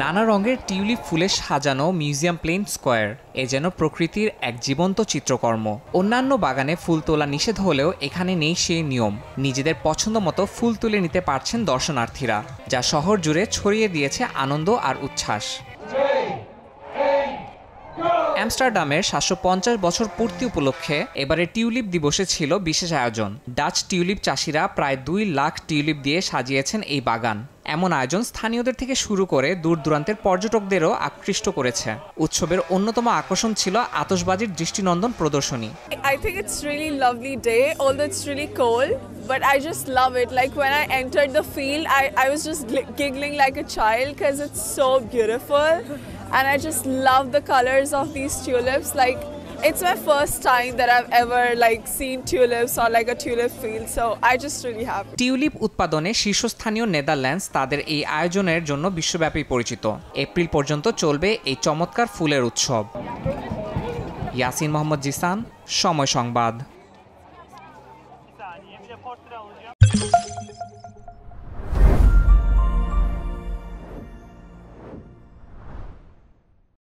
নানা রঙের টিউলিপ ফুলে সাজানো মিউজিয়াম প্লেন স্কয়ার এ যেন প্রকৃতির এক জীবন্ত চিত্রকর্ম। অন্যান্য বাগানে ফুল তোলা নিষেধ হলেও এখানে নেই সেই নিয়ম। নিজেদের পছন্দ মতো ফুল তুলে নিতে পারছেন দর্শনার্থীরা, যা শহর জুড়ে ছড়িয়ে দিয়েছে আনন্দ আর উচ্ছ্বাস। অ্যামস্টারডামের ৭৫০ বছর পূর্তি উপলক্ষে এবারে টিউলিপ দিবসে ছিল বিশেষ আয়োজন। ডাচ টিউলিপ চাষিরা প্রায় ২ লাখ টিউলিপ দিয়ে সাজিয়েছেন এই বাগান। এমন আয়োজন স্থানীয়দের থেকে শুরু করে দূর দূরান্তের পর্যটকদেরও আকৃষ্ট করেছে। উৎসবের অন্যতম আকর্ষণ ছিল আতশবাজির দৃষ্টিনন্দন প্রদর্শনী। I think it's really lovely day, although it's really cold, but I just love it. Like when I entered the field, I was just giggling like a child because it's so beautiful, and I just love the colors of these tulips. Like it's my first time that I've ever seen tulips or a tulip field, so I just really happy. Tulip উৎপাদনে শীর্ষস্থানীয় Netherlands তাদের এই আয়োজনের জন্য বিশ্বব্যাপী পরিচিত। April পর্যন্ত চলবে এই চমৎকার ফুলের উৎসব। ইয়াসিন মোহাম্মদ জিসান, সময় সংবাদ।